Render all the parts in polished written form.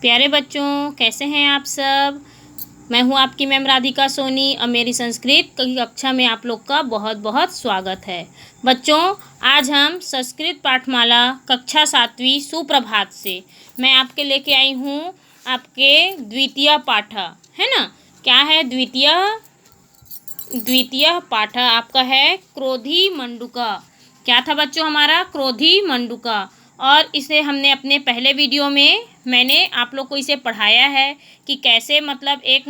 प्यारे बच्चों, कैसे हैं आप सब। मैं हूं आपकी मैम राधिका सोनी और मेरी संस्कृत की कक्षा में आप लोग का बहुत बहुत स्वागत है। बच्चों, आज हम संस्कृत पाठमाला कक्षा 7वीं सुप्रभात से मैं आपके लेके आई हूं आपके द्वितीय पाठ, है ना। क्या है द्वितीय पाठ आपका है क्रोधी मंडूका। क्या था बच्चों हमारा? क्रोधी मंडूका। और इसे हमने अपने पहले वीडियो में मैंने आप लोग को इसे पढ़ाया है कि कैसे एक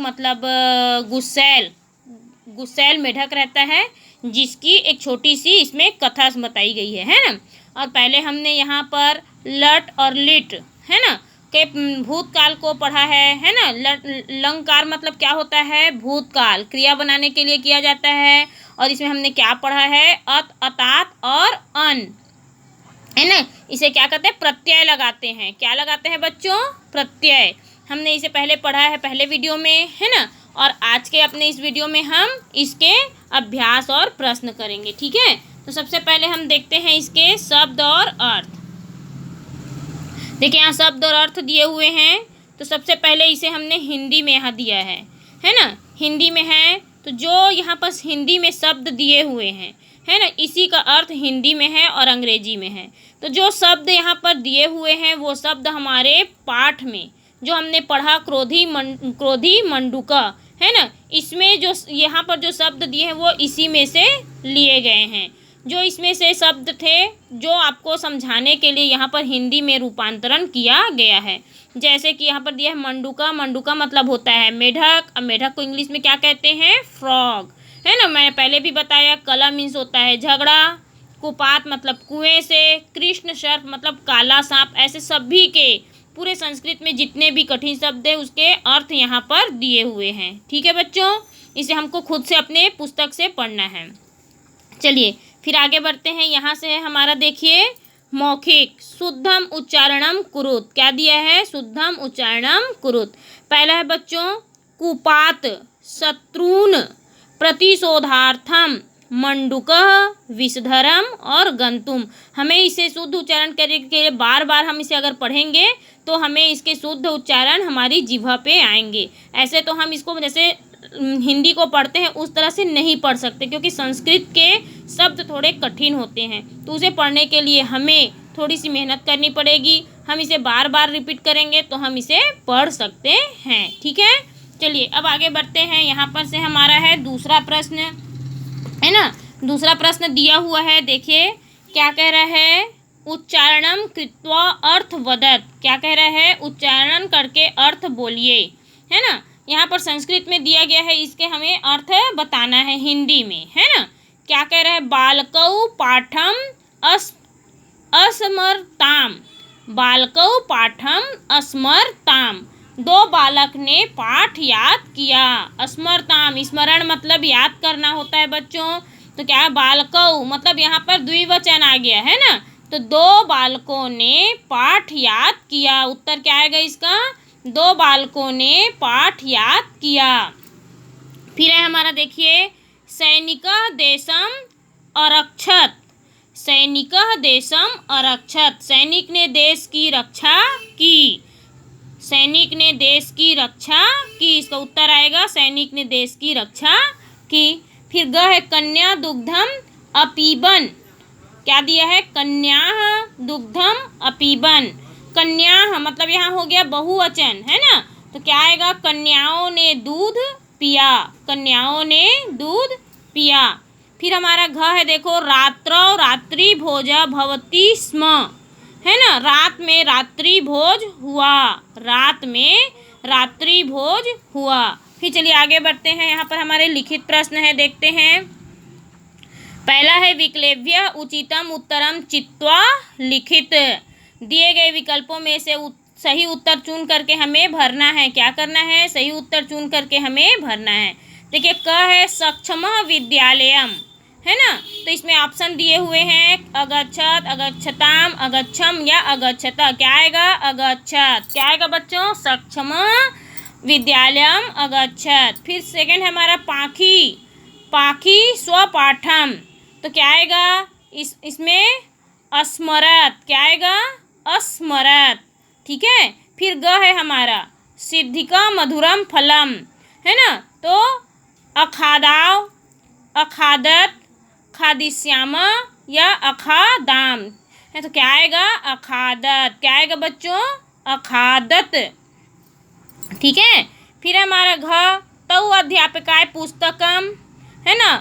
गुस्सैल मेढक रहता है जिसकी एक छोटी सी इसमें कथा बताई गई है ना। और पहले हमने यहाँ पर लट और लिट, है ना, के भूतकाल को पढ़ा है ना। लंकार मतलब क्या होता है? भूतकाल क्रिया बनाने के लिए किया जाता है। और इसमें हमने क्या पढ़ा है? अतात और अन, है ना। इसे क्या कहते हैं? प्रत्यय लगाते हैं। क्या लगाते हैं बच्चों? प्रत्यय। हमने इसे पहले पढ़ा है पहले वीडियो में, है ना। और आज के अपने इस वीडियो में हम इसके अभ्यास और प्रश्न करेंगे, ठीक है। तो सबसे पहले हम देखते हैं इसके शब्द और अर्थ। देखिए यहाँ शब्द और अर्थ दिए हुए हैं। तो सबसे पहले इसे हमने हिंदी में यहाँ दिया है ना। हिंदी में है तो जो यहाँ पर हिंदी में शब्द दिए हुए हैं, है ना, इसी का अर्थ हिंदी में है और अंग्रेजी में है। तो जो शब्द यहाँ पर दिए हुए हैं वो शब्द हमारे पाठ में जो हमने पढ़ा क्रोधी मंडूका, है ना, इसमें जो यहाँ पर जो शब्द दिए हैं वो इसी में से लिए गए हैं। जो इसमें से शब्द थे जो आपको समझाने के लिए यहाँ पर हिंदी में रूपांतरण किया गया है। जैसे कि यहाँ पर दिया है मंडूका। मंडूका मतलब होता है मेढक। अब मेढक को इंग्लिश में क्या कहते हैं? फ्रॉग, है ना। मैंने पहले भी बताया। कला मीन्स होता है झगड़ा। कुपात मतलब कुएं से। कृष्ण सर्प मतलब काला सांप। ऐसे सभी के पूरे संस्कृत में जितने भी कठिन शब्द है उसके अर्थ यहाँ पर दिए हुए हैं, ठीक है बच्चों। इसे हमको खुद से अपने पुस्तक से पढ़ना है। चलिए फिर आगे बढ़ते हैं। यहाँ से है हमारा, देखिए, मौखिक शुद्धम उच्चारणम कुरुत। क्या दिया है? शुद्धम उच्चारणम कुरुत। पहला है बच्चों कुपात शत्रुन प्रतिशोधार्थम मंडूकः विषधरम और गंतुम। हमें इसे शुद्ध उच्चारण करने के लिए बार बार हम इसे अगर पढ़ेंगे तो हमें इसके शुद्ध उच्चारण हमारी जिह्वा पे आएंगे। ऐसे तो हम इसको जैसे हिंदी को पढ़ते हैं उस तरह से नहीं पढ़ सकते क्योंकि संस्कृत के शब्द थोड़े कठिन होते हैं। तो उसे पढ़ने के लिए हमें थोड़ी सी मेहनत करनी पड़ेगी। हम इसे बार बार रिपीट करेंगे तो हम इसे पढ़ सकते हैं, ठीक है। चलिए अब आगे बढ़ते हैं। यहाँ पर से हमारा है दूसरा प्रश्न, है ना। दूसरा प्रश्न दिया हुआ है, देखिए क्या कह रहा है? उच्चारणम कृत्वा अर्थ वदत। क्या कह रहा है? उच्चारण करके अर्थ बोलिए, है ना। यहाँ पर संस्कृत में दिया गया है, इसके हमें अर्थ बताना है हिंदी में, है ना। क्या कह रहा है? बालकौ पाठम अस्मरताम। बालकौ पाठम अस्मरताम। दो बालक ने पाठ याद किया। स्मरताम, स्मरण मतलब याद करना होता है बच्चों। तो क्या है? बालकौ मतलब यहाँ पर द्विवचन आ गया, है ना। तो दो बालकों ने पाठ याद किया। उत्तर क्या आएगा इसका? दो बालकों ने पाठ याद किया। फिर है हमारा, देखिए, सैनिक देशम अरक्षत। सैनिक देशम अरक्षत। सैनिक ने देश की रक्षा की। सैनिक ने देश की रक्षा की। इसका उत्तर आएगा सैनिक ने देश की रक्षा की। फिर ग है कन्या दुग्धम अपीबन। क्या दिया है? कन्या दुग्धम अपीबन। कन्या मतलब यहाँ हो गया बहुवचन, है ना। तो क्या आएगा? कन्याओं ने दूध पिया। कन्याओं ने दूध पिया। फिर हमारा घ है, देखो, रात्रौ रात्रि भोज भवति स्म, है ना। रात में रात्रि भोज हुआ। रात में रात्रि भोज हुआ। फिर चलिए आगे बढ़ते हैं। यहाँ पर हमारे लिखित प्रश्न है, देखते हैं। पहला है विक्लव्य उचितम उत्तरम चित्वा लिखित। दिए गए विकल्पों में से सही उत्तर चुन करके हमें भरना है। क्या करना है? सही उत्तर चुन करके हमें भरना है। देखिए क है सक्षम विद्यालयम, है ना। तो इसमें ऑप्शन दिए हुए हैं अगच्छत, अगच्छताम, अगच्छम या अगच्छत। क्या आएगा? अगच्छत। क्या आएगा बच्चों? सक्षम विद्यालयम अगच्छत। फिर सेकंड है हमारा पाखी। पाखी स्वपाठम। तो क्या आएगा? इसमें अस्मरत। क्या आएगा? अस्मरत, ठीक है। फिर ग है हमारा सिद्धिका मधुरम फलम, है ना। तो अखादाव, अखादत, खादिश्यामा या अखादाम है, तो क्या आएगा? अखादत। क्या आएगा बच्चों? अखादत। ठीक है। फिर हमारा घ तौ अध्यापकाय पुस्तकम, है ना।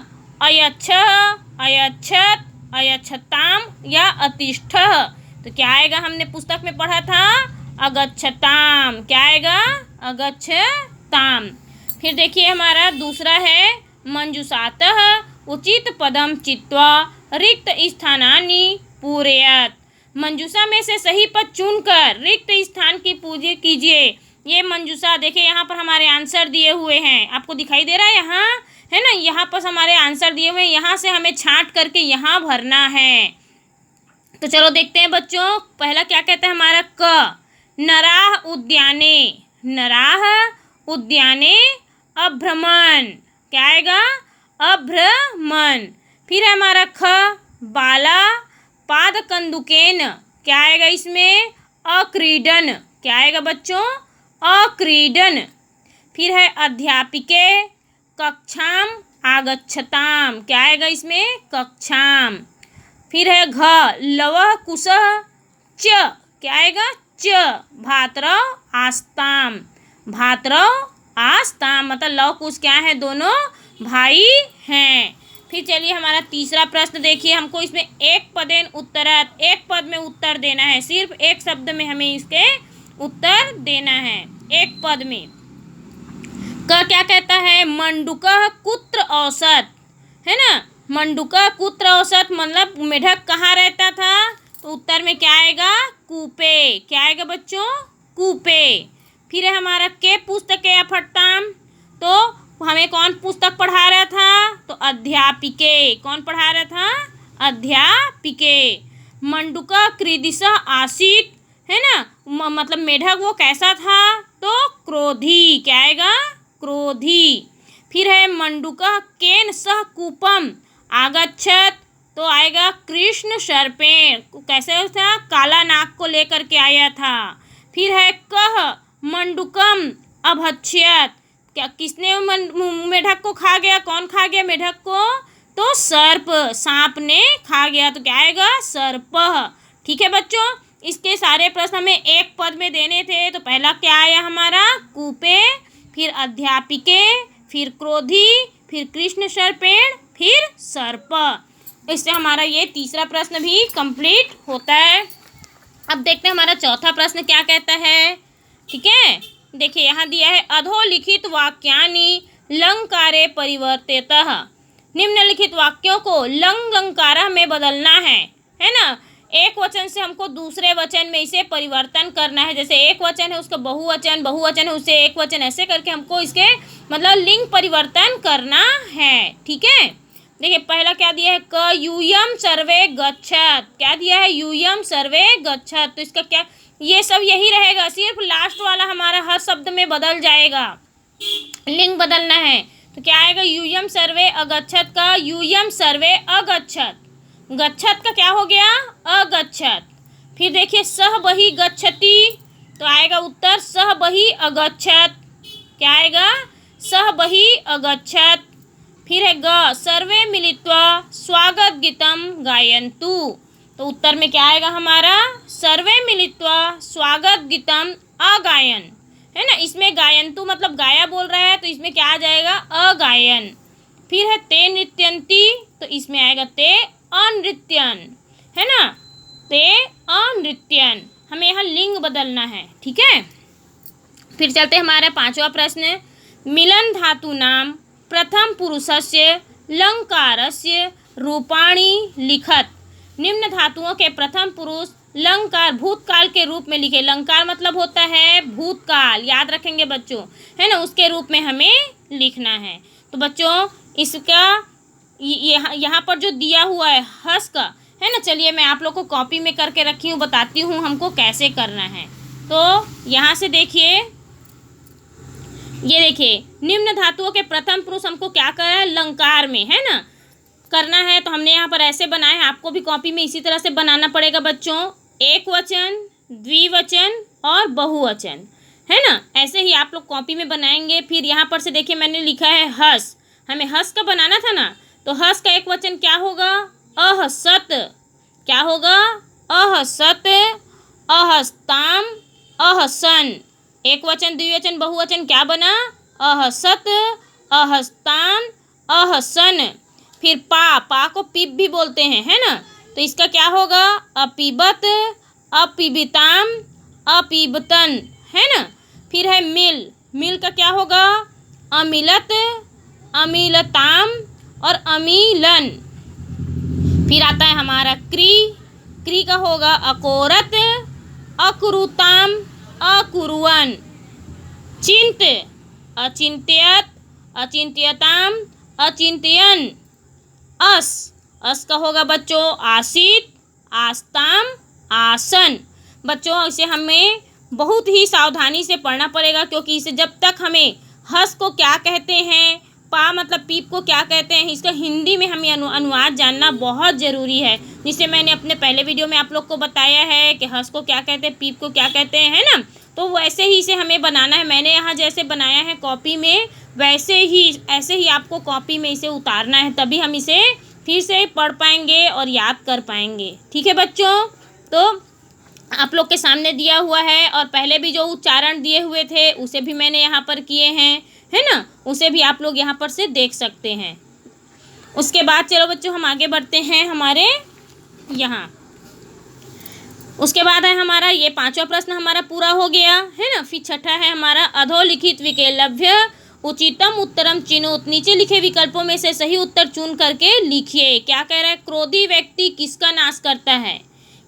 अयच्छ, अयच्छत, अयच्छताम या अतिष्ठः, तो क्या आएगा? हमने पुस्तक में पढ़ा था अगच्छताम। क्या आएगा? अगच्छताम। फिर देखिए हमारा दूसरा है मंजुषातः उचित पदम चित्वा रिक्त स्थानानि पूरयत। मंजूषा में से सही पद चुनकर रिक्त स्थान की पूजा कीजिए। ये मंजूषा देखिए, यहाँ पर हमारे आंसर दिए हुए हैं, आपको दिखाई दे रहा है यहाँ, है ना। यहाँ पर हमारे आंसर दिए हुए हैं, यहाँ से हमें छांट करके यहाँ भरना है। तो चलो देखते हैं बच्चों, पहला क्या कहता है हमारा? क नराह उद्याने, नराह उद्याने अभ्रमण। क्या आएगा? अभ्रमण। फिर है हमारा ख बाला पाद कंदुकेन। क्या आएगा इसमें? अक्रीडन। क्या आएगा बच्चों? अक्रीडन। फिर है अध्यापिके कक्षाम आगच्छताम। क्या आएगा इसमें? कक्षाम। फिर है घ लवः कुशः च। क्या आएगा? च भातरव आस्ताम, भातरव आस्ताम, मतलब लव कुश क्या है? दोनों भाई हैं। फिर चलिए हमारा तीसरा प्रश्न देखिए, हमको इसमें एक पदेन उत्तरत, एक पद में उत्तर देना है, सिर्फ एक शब्द में हमें इसके उत्तर देना है, एक पद में। क क्या कहता है? मंडूकः कुत्र औसत, है ना। मंडूकः कुत्र औसत मतलब मेढक कहाँ रहता था? तो उत्तर में क्या आएगा? कूपे। क्या आएगा बच्चों? कूपे। फिर है हमारा के पुस्तके अफट्टाम, तो हमें कौन पुस्तक पढ़ा रहा था? तो अध्यापिके। कौन पढ़ा रहा था? अध्यापिके। मंडूका क्रीदिशः आसीत, है ना, मतलब मेढक वो कैसा था? तो क्रोधी। क्या आएगा? क्रोधी। फिर है मंडूका केन सह कूपम आगच्छत, तो आएगा कृष्ण सर्पेण, कैसे था? काला नाग को लेकर के आया था। फिर है कह मंडूकम अभक्ष्यत, क्या किसने मेढक को खा गया? कौन खा गया मेढक को? तो सर्प, सांप ने खा गया, तो क्या आएगा? सर्पः। ठीक है बच्चों, इसके सारे प्रश्न हमें एक पद में देने थे। तो पहला क्या आया हमारा? कूपे, फिर अध्यापिके, फिर क्रोधी, फिर कृष्ण सर्पेण, फिर सर्प। इससे हमारा ये तीसरा प्रश्न भी कंप्लीट होता है। अब देखते हैं हमारा चौथा प्रश्न क्या कहता है। ठीक है, देखिए यहाँ दिया है अधोलिखित वाक्यानि लंकारे परिवर्तितः। निम्नलिखित वाक्यों को लंग लंकारा में बदलना है ना। एक वचन से हमको दूसरे वचन में इसे परिवर्तन करना है। जैसे एक वचन है उसका बहुवचन, बहुवचन है उससे एक वचन, ऐसे करके हमको इसके मतलब लिंग परिवर्तन करना है। ठीक है, देखिए पहला क्या दिया है? क यूयम सर्वे गच्छत। क्या दिया है? यूयम सर्वे गच्छत। तो इसका क्या, ये सब यही रहेगा, सिर्फ लास्ट वाला हमारा हर शब्द में बदल जाएगा, लिंग बदलना है। तो क्या आएगा? यूयम सर्वे अगच्छत का यूयम सर्वे अगच्छत, गच्छत का क्या हो गया? अगच्छत। फिर देखिए सह बहि गच्छति, तो आएगा उत्तर सह बहि अगच्छत। क्या आएगा? सह बहि अगच्छत। फिर है ग सर्वे मिलित्वा स्वागत गीतम गायन्तु, तो उत्तर में क्या आएगा हमारा? सर्वे मिलित्वा स्वागत गीतम अगायन, है ना। इसमें गायन्तु मतलब गाया बोल रहा है, तो इसमें क्या आ जाएगा? अगायन। फिर है ते नृत्यन्ति, तो इसमें आएगा ते अनृत्यन, है ना, ते अनृत्यन। हमें यहाँ लिंग बदलना है। ठीक है, फिर चलते हमारा पांचवा प्रश्न। मिलन धातु नाम प्रथम पुरुषस्य लंकारस्य रूपाणि लिखत। निम्न धातुओं के प्रथम पुरुष लंकार भूतकाल के रूप में लिखे। लंकार मतलब होता है भूतकाल, याद रखेंगे बच्चों, है ना, उसके रूप में हमें लिखना है। तो बच्चों इसका यहाँ पर जो दिया हुआ है हस का, है ना, चलिए मैं आप लोग को कॉपी में करके रखी हूँ, बताती हूँ हमको कैसे करना है। तो यहाँ से देखिए, ये देखिए निम्न धातुओं के प्रथम पुरुष हमको क्या करना है? लंकार में, है ना, करना है। तो हमने यहाँ पर ऐसे बनाए हैं, आपको भी कॉपी में इसी तरह से बनाना पड़ेगा बच्चों। एक वचन, द्विवचन, और बहुवचन, है ना। ऐसे ही आप लोग कॉपी में बनाएंगे। फिर यहाँ पर से देखिए मैंने लिखा है हस, हमें हस का बनाना था ना, तो हस का एक वचन क्या होगा, अहसत। क्या होगा, अहसत, अहस्ताम, अहसन। एक वचन, द्विवचन, बहुवचन क्या बना, अहसत, अहस्तान, अहसन। फिर पा को पीप भी बोलते हैं, है ना, तो इसका क्या होगा, अपीबत, अपीबिताम, अपीबतन, है ना। फिर है मिल का क्या होगा, अमिलत, अमिलताम और अमीलन। फिर आता है हमारा क्री का होगा अकोरत, अकुरुताम, अकुरुवन। चिंत, अचिंत्यत, अचिंत्यताम, अचिंत्यन। अस का होगा बच्चों आसित, आस्ताम, आसन। बच्चों इसे हमें बहुत ही सावधानी से पढ़ना पड़ेगा, क्योंकि इसे जब तक हमें हस को क्या कहते हैं, पा मतलब पीप को क्या कहते हैं, इसका हिंदी में हमें अनुवाद जानना बहुत ज़रूरी है। जिसे मैंने अपने पहले वीडियो में आप लोग को बताया है कि हस को क्या कहते हैं, पीप को क्या कहते हैं, है ना। तो वैसे ही इसे हमें बनाना है। मैंने यहाँ जैसे बनाया है कॉपी में, वैसे ही ऐसे ही आपको कॉपी में इसे उतारना है, तभी हम इसे फिर से पढ़ पाएंगे और याद कर पाएंगे। ठीक है बच्चों, तो आप लोग के सामने दिया हुआ है, और पहले भी जो उच्चारण दिए हुए थे उसे भी मैंने यहाँ पर किए हैं, है ना, उसे भी आप लोग यहाँ पर से देख सकते हैं। उसके बाद चलो बच्चों हम आगे बढ़ते हैं हमारे यहाँ। उसके बाद है हमारा ये 5वां प्रश्न हमारा पूरा हो गया, है ना। फिर 6ठा है हमारा अधोलिखित विकल्प्य उचितम उत्तरम चिनोत। नीचे लिखे विकल्पों में से सही उत्तर चुन करके लिखिए। क्या कह रहा है, क्रोधी व्यक्ति किसका नाश करता है,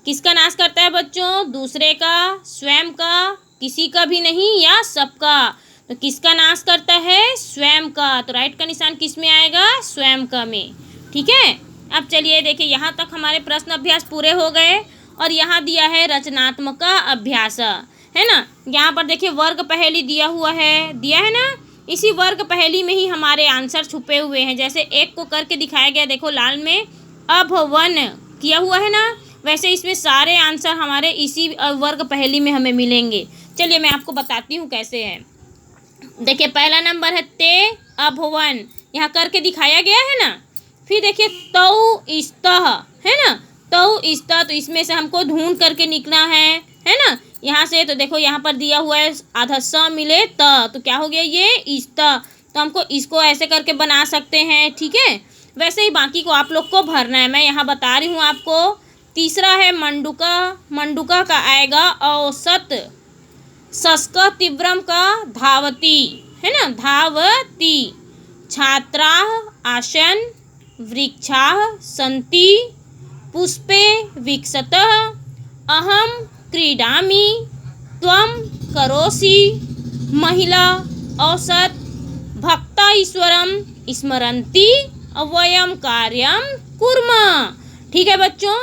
किसका नाश करता है बच्चों, दूसरे का, स्वयं का, किसी का भी नहीं या सबका। तो किसका नाश करता है, स्वयं का। तो राइट का निशान किस में आएगा, स्वयं का में। ठीक है, अब चलिए देखिए यहाँ तक हमारे प्रश्न अभ्यास पूरे हो गए, और यहाँ दिया है रचनात्मक अभ्यास, है ना। यहाँ पर देखिए वर्ग पहेली दिया हुआ है, दिया है ना। इसी वर्ग पहेली में ही हमारे आंसर छुपे हुए हैं। जैसे एक को करके दिखाया गया, देखो लाल में अभवन किया हुआ है ना, वैसे इसमें सारे आंसर हमारे इसी वर्ग पहेली में हमें मिलेंगे। चलिए मैं आपको बताती हूँ कैसे है। देखिए पहला नंबर है ते अभवन, यहाँ करके दिखाया गया है ना। फिर देखिए तौ इस्तः, है ना, तौ इस्तः, तो इसमें से हमको ढूंढ करके निकलना है ना। यहाँ से तो देखो यहाँ पर दिया हुआ है आधा स मिले त, तो क्या हो गया ये इस्तः, तो हमको इसको ऐसे करके बना सकते हैं। ठीक है, वैसे ही बाकी को आप लोग को भरना है, मैं यहाँ बता रही हूँ आपको। तीसरा है मंडूका, मंडूका का आएगा औसत, सस्क तीव्रम का धावती, है ना, धावती। छात्रा आसन, वृक्षा सन्ति, पुष्पे विकसतः, अहम क्रीडामि, त्वं करोषि, महिला औसत, भक्ता ईश्वरम स्मरन्ति, वयम कार्यम कुर्मः। ठीक है बच्चों,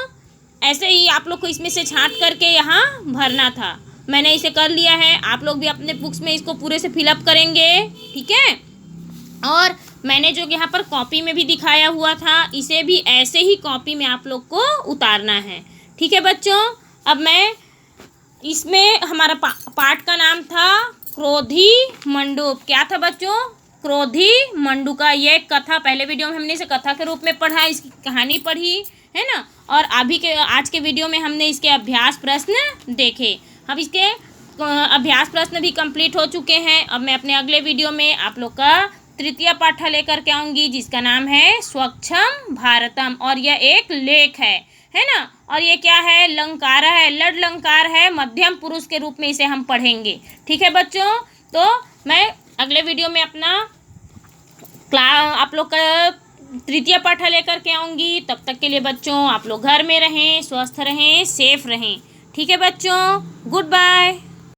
ऐसे ही आप लोग को इसमें से छांट करके यहाँ भरना था। मैंने इसे कर लिया है, आप लोग भी अपने बुक्स में इसको पूरे से फिलअप करेंगे। ठीक है, और मैंने जो यहाँ पर कॉपी में भी दिखाया हुआ था, इसे भी ऐसे ही कॉपी में आप लोग को उतारना है। ठीक है बच्चों, अब मैं इसमें हमारा पाठ का नाम था क्रोधी मंडूक। क्या था बच्चों, क्रोधी मंडूका। ये कथा पहले वीडियो में हमने इसे कथा के रूप में पढ़ा, इसकी कहानी पढ़ी, है ना। और आज के वीडियो में हमने इसके अभ्यास प्रश्न देखे। अब इसके अभ्यास प्रश्न भी कंप्लीट हो चुके हैं। अब मैं अपने अगले वीडियो में आप लोग का तृतीय पाठ लेकर के आऊँगी, जिसका नाम है स्वच्छम भारतम, और यह एक लेख है ना। और ये क्या है, लंकारा है, लड लंकार है, मध्यम पुरुष के रूप में इसे हम पढ़ेंगे। ठीक है बच्चों, तो मैं अगले वीडियो में अपना आप लोग का तृतीय पाठ लेकर के आऊँगी। तब तक के लिए बच्चों आप लोग घर में रहें, स्वस्थ रहें, सेफ रहें। ठीक है बच्चों, गुड बाय।